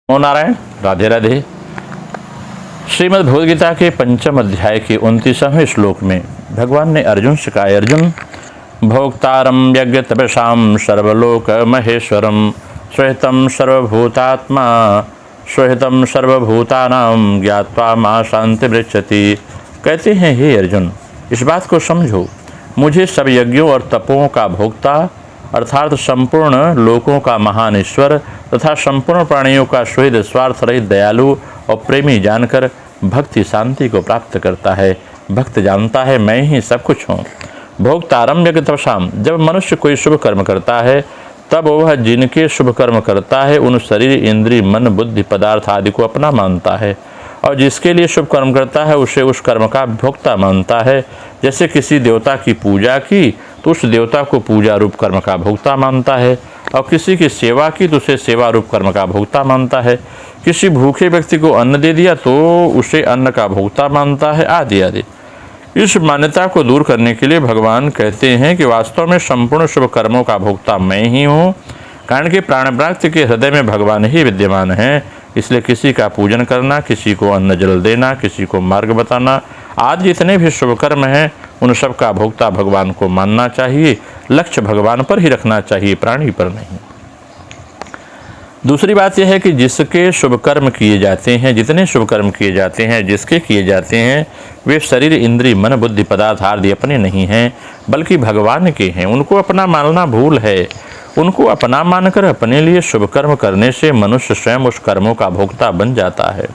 नमो नारायण, राधे राधे। श्रीमद् भगवद गीता के पंचम अध्याय के 29वें श्लोक में भगवान ने अर्जुन से कहा, अर्जुन भोक्तारम यज्ञ तपसाम सर्वलोक महेश्वरम स्वहितम सर्वभूतात्मा स्वहितम सर्वभूतानाम ज्ञात्वा मां शांति वृक्षति। कहते हैं, हे अर्जुन, इस बात को समझो, मुझे सब यज्ञों और तपों का भोक्ता अर्थात संपूर्ण लोकों का महान ईश्वर तथा संपूर्ण प्राणियों का सुहृद स्वार्थ रहित दयालु और प्रेमी जानकर भक्ति शांति को प्राप्त करता है। भक्त जानता है मैं ही सब कुछ हूँ। भोक्तारम यज्ञ तपसाम, जब मनुष्य कोई शुभ कर्म करता है तब वह जिनके शुभ कर्म करता है उन शरीर इंद्रिय मन बुद्धि पदार्थ आदि को अपना मानता है, और जिसके लिए शुभ कर्म करता है उसे उस कर्म का भोक्ता मानता है। जैसे किसी देवता की पूजा की तो उस देवता को पूजा रूप कर्म का भोक्ता मानता है, और किसी की सेवा की तो उसे सेवा रूप कर्म का भोक्ता मानता है। किसी भूखे व्यक्ति को अन्न दे दिया तो उसे अन्न का भोक्ता मानता है, आदि आदि। इस मान्यता को दूर करने के लिए भगवान कहते हैं कि वास्तव में संपूर्ण शुभ कर्मों का भोक्ता मैं ही हूँ, कारण कि प्राणप्राप्ति के हृदय में भगवान ही विद्यमान है। इसलिए किसी का पूजन करना, किसी को अन्न जल देना, किसी को मार्ग बताना आदि जितने भी शुभ कर्म हैं उन सब का भोक्ता भगवान को मानना चाहिए। लक्ष्य भगवान पर ही रखना चाहिए, प्राणी पर नहीं। दूसरी बात यह है कि जिसके शुभ कर्म किए जाते हैं, जितने शुभ कर्म किए जाते हैं, जिसके किए जाते हैं, वे शरीर इंद्रिय मन बुद्धि पदार्थ आदि अपने नहीं हैं बल्कि भगवान के हैं। उनको अपना मानना भूल है। उनको अपना मानकर अपने लिए शुभ कर्म करने से मनुष्य स्वयं उस कर्मों का भोक्ता बन जाता है।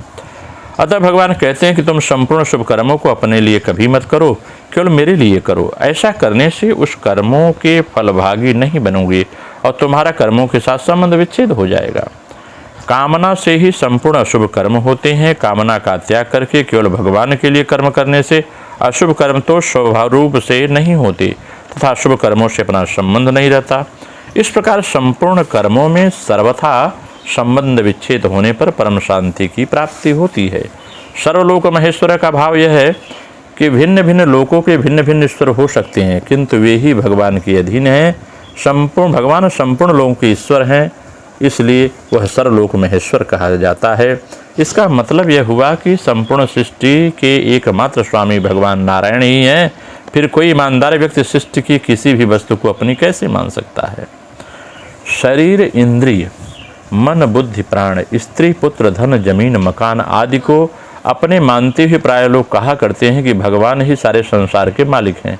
अतः भगवान कहते हैं कि तुम संपूर्ण शुभ कर्मों को अपने लिए कभी मत करो, केवल मेरे लिए करो। ऐसा करने से उस कर्मों के फलभागी नहीं बनोगे और तुम्हारा कर्मों के साथ संबंध विच्छेद हो जाएगा। कामना से ही संपूर्ण अशुभ कर्म होते हैं। कामना का त्याग करके केवल भगवान के लिए कर्म करने से अशुभ कर्म तो स्वभाव रूप से नहीं होते तथा शुभ कर्मों से अपना संबंध नहीं रहता। इस प्रकार संपूर्ण कर्मों में सर्वथा संबंध विच्छेद होने पर परम शांति की प्राप्ति होती है। सर्वलोक महेश्वर का भाव यह है कि भिन्न भिन्न लोकों के भिन्न भिन्न ईश्वर हो सकते हैं, किंतु वे ही भगवान के अधीन हैं। भगवान संपूर्ण लोगों के ईश्वर हैं, इसलिए वह सर्वलोक महेश्वर कहा जाता है। इसका मतलब यह हुआ कि संपूर्ण सृष्टि के एकमात्र स्वामी भगवान नारायण ही हैं। फिर कोई ईमानदार व्यक्ति सृष्टि की किसी भी वस्तु को अपनी कैसे मान सकता है। शरीर इंद्रिय मन बुद्धि प्राण स्त्री पुत्र धन जमीन मकान आदि को अपने मानते हुए प्राय लोग कहा करते हैं कि भगवान ही सारे संसार के मालिक हैं,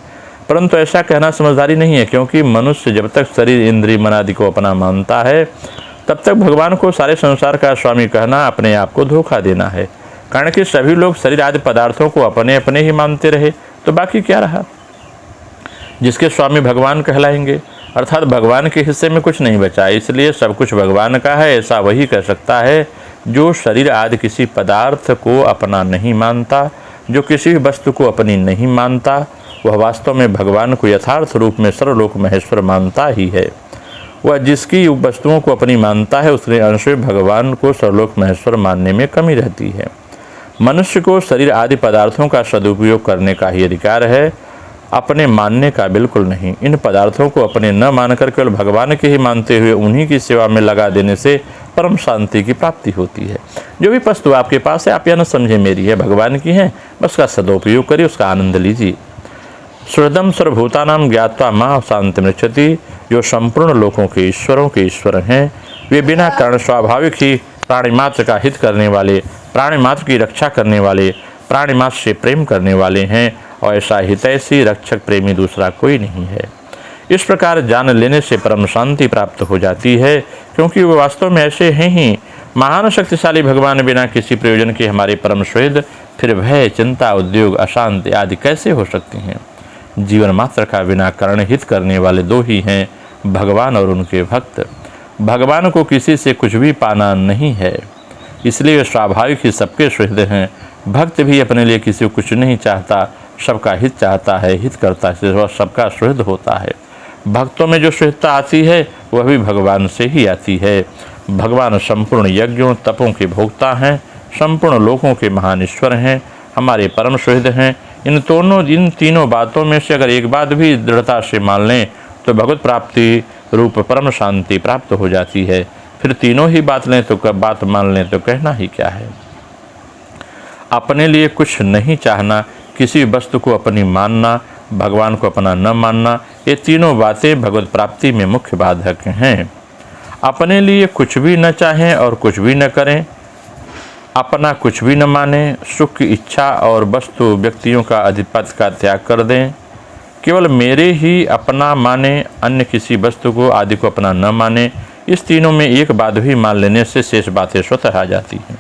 परंतु ऐसा कहना समझदारी नहीं है, क्योंकि मनुष्य जब तक शरीर इंद्रिय मन आदि को अपना मानता है तब तक भगवान को सारे संसार का स्वामी कहना अपने आप को धोखा देना है। कारण कि सभी लोग शरीर आदि पदार्थों को अपने अपने ही मानते रहे तो बाकी क्या रहा। जिसके स्वामी भगवान कहलाएंगे अर्थात भगवान के हिस्से में कुछ नहीं बचा। इसलिए सब कुछ भगवान का है, ऐसा वही कह सकता है जो शरीर आदि किसी पदार्थ को अपना नहीं मानता, जो किसी भी वस्तु को अपनी नहीं मानता, वह वास्तव में भगवान को यथार्थ रूप में सर्वलोक महेश्वर मानता ही है। वह जिसकी वस्तुओं को अपनी मानता है उसके अंश में भगवान को सर्वलोक महेश्वर मानने में कमी रहती है। मनुष्य को शरीर आदि पदार्थों का सदुपयोग करने का ही अधिकार है, अपने मानने का बिल्कुल नहीं। इन पदार्थों को अपने न मानकर केवल भगवान के ही मानते हुए उन्हीं की सेवा में लगा देने से परम शांति की प्राप्ति होती है। जो भी वस्तु आपके पास है आप यह न समझे मेरी है, भगवान की है, बस उसका सदुपयोग करिए, उसका आनंद लीजिए। सुहृदम सर्वभूतानाम ज्ञात्वा मां शांति मृच्छति, जो संपूर्ण लोकों के ईश्वरों के ईश्वर हैं, वे बिना कारण स्वाभाविक ही प्राणी मात्र का हित करने वाले, प्राणी मात्र की रक्षा करने वाले, प्राणी मात्र से प्रेम करने वाले हैं, और ऐसा हितैषी रक्षक प्रेमी दूसरा कोई नहीं है। इस प्रकार जान लेने से परम शांति प्राप्त हो जाती है, क्योंकि वे वास्तव में ऐसे हैं ही। महान शक्तिशाली भगवान बिना किसी प्रयोजन के हमारे परम सुहृद, फिर भय चिंता उद्योग अशांति आदि कैसे हो सकते हैं। जीवन मात्र का बिना कारण हित करने वाले दो ही हैं, भगवान और उनके भक्त। भगवान को किसी से कुछ भी पाना नहीं है, इसलिए वे स्वाभाविक ही सबके सुहृद हैं। भक्त भी अपने लिए किसी को कुछ नहीं चाहता, सबका हित चाहता है, हित करता है, वह सबका सुहृद होता है। भक्तों में जो सुहृदता आती है वह भी भगवान से ही आती है। भगवान संपूर्ण यज्ञों तपों के भोक्ता हैं, संपूर्ण लोकों के महान ईश्वर हैं, हमारे परम सुहृद हैं। इन तीनों बातों में से अगर एक बात भी दृढ़ता से मान लें तो भगवत प्राप्ति रूप परम शांति प्राप्त हो जाती है। फिर तीनों ही बात मान लें तो कहना ही क्या है। अपने लिए कुछ नहीं चाहना, किसी वस्तु को अपनी मानना, भगवान को अपना न मानना, ये तीनों बातें भगवत प्राप्ति में मुख्य बाधक हैं। अपने लिए कुछ भी न चाहें और कुछ भी न करें, अपना कुछ भी न माने, सुख की इच्छा और वस्तु व्यक्तियों का आधिपत्य का त्याग कर दें, केवल मेरे ही अपना माने, अन्य किसी वस्तु को आदि को अपना न माने, इस तीनों में एक बात भी मान लेने से शेष बातें स्वतः आ जाती हैं।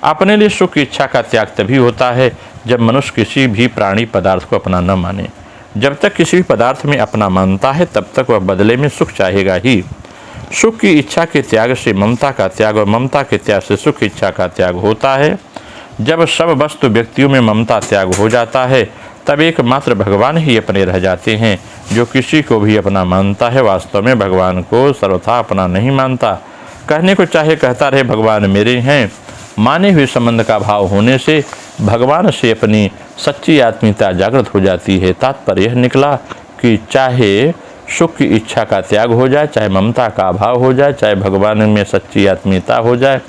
अपने लिए सुख की इच्छा का त्याग तभी होता है जब मनुष्य किसी भी प्राणी पदार्थ को अपना न माने। जब तक किसी भी पदार्थ में अपना मानता है तब तक वह बदले में सुख चाहेगा ही। सुख की इच्छा के त्याग से ममता का त्याग और ममता के त्याग से सुख की इच्छा का त्याग होता है। जब सब वस्तु व्यक्तियों में ममता त्याग हो जाता है तब एकमात्र भगवान ही अपने रह जाते हैं। जो किसी को भी अपना मानता है वास्तव में भगवान को सर्वथा अपना नहीं मानता। कहने को चाहे कहता रहे भगवान मेरे हैं, माने हुए संबंध का भाव होने से भगवान से अपनी सच्ची आत्मीयता जागृत हो जाती है। तात्पर्य यह निकला कि चाहे सुख की इच्छा का त्याग हो जाए, चाहे ममता का अभाव हो जाए, चाहे भगवान में सच्ची आत्मीयता हो जाए,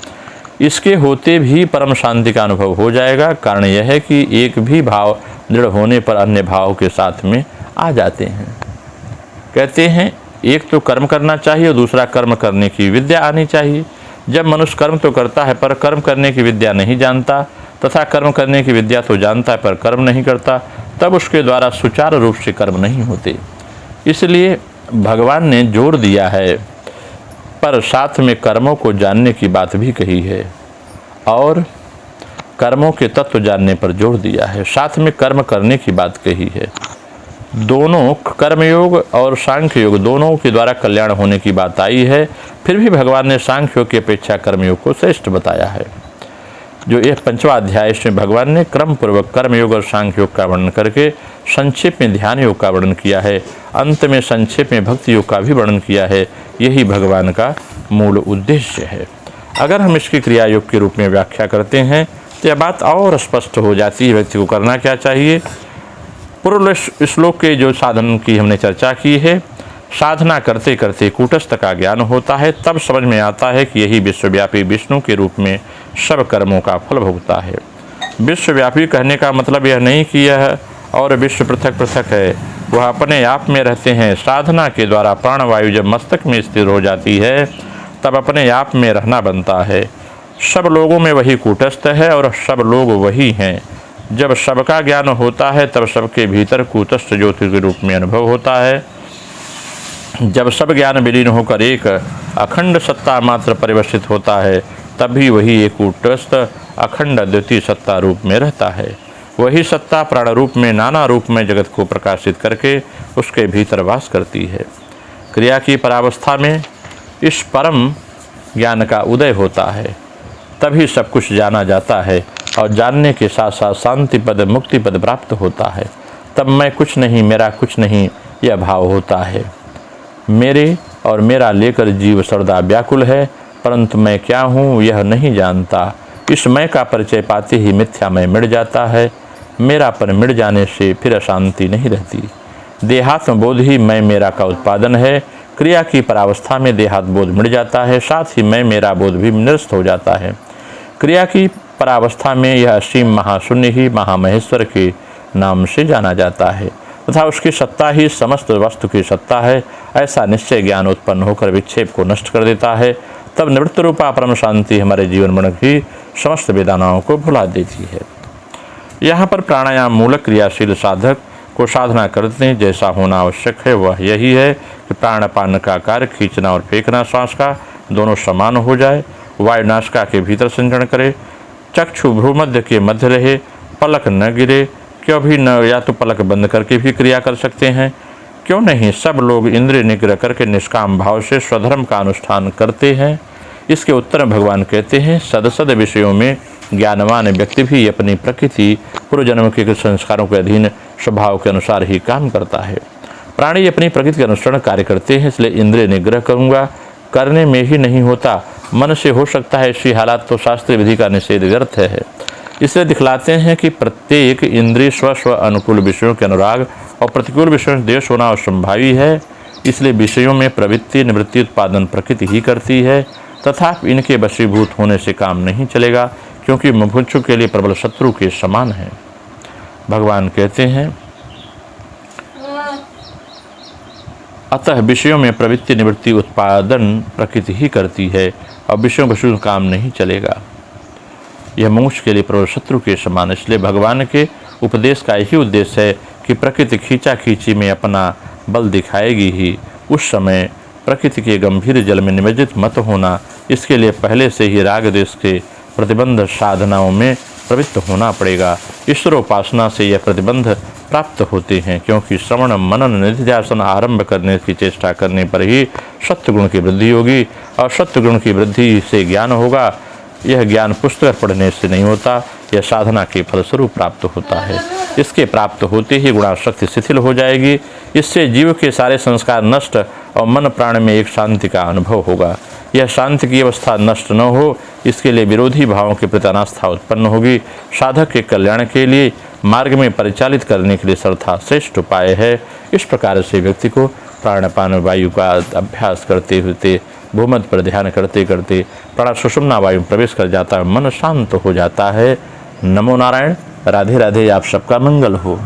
इसके होते भी परम शांति का अनुभव हो जाएगा। कारण यह है कि एक भी भाव दृढ़ होने पर अन्य भाव के साथ में आ जाते हैं। कहते हैं एक तो कर्म करना चाहिए और दूसरा कर्म करने की विद्या आनी चाहिए। जब मनुष्य कर्म तो करता है पर कर्म करने की विद्या नहीं जानता तथा कर्म करने की विद्या तो जानता है पर कर्म नहीं करता, तब उसके द्वारा सुचारू रूप से कर्म नहीं होते। इसलिए भगवान ने जोर दिया है पर साथ में कर्मों को जानने की बात भी कही है और कर्मों के तत्व जानने पर जोर दिया है। साथ में कर्म करने की बात कही है। दोनों कर्मयोग और सांख्य योग दोनों के द्वारा कल्याण होने की बात आई है। फिर भी भगवान ने सांख्य योग की अपेक्षा कर्मयोग को श्रेष्ठ बताया है। जो यह 5वां अध्याय इसमें भगवान ने क्रम पूर्वक कर्मयोग और सांख्य योग का वर्णन करके संक्षेप में ध्यान योग का वर्णन किया है। अंत में संक्षेप में भक्ति योग का भी वर्णन किया है। यही भगवान का मूल उद्देश्य है। अगर हम इसकी क्रिया योग के रूप में व्याख्या करते हैं तो यह बात और स्पष्ट हो जाती है। व्यक्ति को करना क्या चाहिए। पूर्व श्लोक के जो साधन की हमने चर्चा की है, साधना करते करते कूटस्थ का ज्ञान होता है, तब समझ में आता है कि यही विश्वव्यापी विष्णु के रूप में सब कर्मों का फल भोगता है। विश्वव्यापी कहने का मतलब यह नहीं कि यह और विश्व पृथक पृथक है, वह अपने आप में रहते हैं। साधना के द्वारा प्राणवायु जब मस्तक में स्थिर हो जाती है तब अपने आप में रहना बनता है। सब लोगों में वही कूटस्थ है और सब लोग वही हैं। जब सबका ज्ञान होता है तब सबके भीतर कूटस्थ ज्योति के रूप में अनुभव होता है। जब सब ज्ञान विलीन होकर एक अखंड सत्ता मात्र परिवर्तित होता है तब भी वही एक कूटस्थ अखंड अद्वितीय सत्ता रूप में रहता है। वही सत्ता प्राण रूप में नाना रूप में जगत को प्रकाशित करके उसके भीतर वास करती है। क्रिया की परावस्था में इस परम ज्ञान का उदय होता है, तभी सब कुछ जाना जाता है और जानने के साथ साथ शांति पद मुक्ति पद प्राप्त होता है। तब मैं कुछ नहीं मेरा कुछ नहीं यह भाव होता है। मेरे और मेरा लेकर जीव सर्वदा व्याकुल है, परंतु मैं क्या हूँ यह नहीं जानता। इस मैं का परिचय पाते ही मिथ्या मैं मिट जाता है। मेरापन मिट जाने से फिर अशांति नहीं रहती। देहात्म बोध ही मैं मेरा का उत्पादन है। क्रिया की परावस्था में देहात्म बोध मिट जाता है, साथ ही मैं मेरा बोध भी निरस्त हो जाता है। क्रिया की परावस्था में यह असीम महाशून्य ही महामहेश्वर के नाम से जाना जाता है तथा उसकी सत्ता ही समस्त वस्तु की सत्ता है। ऐसा निश्चय ज्ञान उत्पन्न होकर विक्षेप को नष्ट कर देता है। तब निवृत्त रूपा परम शांति हमारे जीवन बन की समस्त वेदनाओं को भुला देती है। यहाँ पर प्राणायाम मूलक क्रियाशील साधक को साधना करते हैं जैसा होना आवश्यक है वह यही है कि प्राणपान का कार्य खींचना और फेंकना श्वास का दोनों समान हो जाए। वायु नासिका के भीतर संचरण करे, चक्षु भ्रूमध्य के मध्य रहे, पलक न गिरे। क्यों भी न, या तो पलक बंद करके भी क्रिया कर सकते हैं, क्यों नहीं सब लोग इंद्रिय निग्रह करके निष्काम भाव से स्वधर्म का अनुष्ठान करते हैं। इसके उत्तर में भगवान कहते हैं सदसद विषयों में ज्ञानवान व्यक्ति भी अपनी प्रकृति पूर्व जन्म के संस्कारों के अधीन स्वभाव के अनुसार ही काम करता है। प्राणी अपनी प्रकृति के अनुसरण कार्य करते हैं, इसलिए इंद्रिय निग्रह करूँगा करने में ही नहीं होता, मन से हो सकता है। ऐसी हालात तो शास्त्रीय विधि का निषेध व्यर्थ है। इसलिए दिखलाते हैं कि प्रत्येक इंद्रिय स्व अनुकूल विषयों के अनुराग और प्रतिकूल विषयों से द्वेष होना असंभावी है। इसलिए विषयों में प्रवृत्ति निवृत्ति उत्पादन प्रकृति ही करती है। तथापि इनके वशीभूत होने से काम नहीं चलेगा, क्योंकि मुमुक्षु के लिए प्रबल शत्रु के समान है। भगवान कहते हैं, अतः विषयों में प्रवृत्ति निवृत्ति उत्पादन प्रकृति ही करती है और विषयों का काम नहीं चलेगा। यह मुमुक्षु के लिए प्रबल शत्रु के समान। इसलिए भगवान के उपदेश का यही उद्देश्य है कि प्रकृति खींचा खींची में अपना बल दिखाएगी ही। उस समय प्रकृति के गंभीर जल में निमज्जित मत होना, इसके लिए पहले से ही राग देश के प्रतिबंध साधनाओं में प्रवृत्त होना पड़ेगा। ईश्वरोपासना से यह प्रतिबंध प्राप्त होते हैं, क्योंकि श्रवण मनन निधिध्यासन आरंभ करने की चेष्टा करने पर ही सत्वगुण की वृद्धि होगी और सत्वगुण की वृद्धि से ज्ञान होगा। यह ज्ञान पुस्तक पढ़ने से नहीं होता, यह साधना के फलस्वरूप प्राप्त होता है। इसके प्राप्त होते ही गुणाशक्ति शिथिल हो जाएगी। इससे जीव के सारे संस्कार नष्ट और मन प्राण में एक शांति का अनुभव होगा। यह शांति की अवस्था नष्ट न हो, इसके लिए विरोधी भावों के प्रति अनास्था उत्पन्न होगी। साधक के कल्याण के लिए मार्ग में परिचालित करने के लिए श्रद्धा श्रेष्ठ उपाय है। इस प्रकार से व्यक्ति को प्राणापान वायु का अभ्यास करते हुए भूमध्य पर ध्यान करते करते प्राण सुषुम्ना वायु में प्रवेश कर जाता है, मन शांत हो जाता है। नमो नारायण। राधे राधे। आप सबका मंगल हो।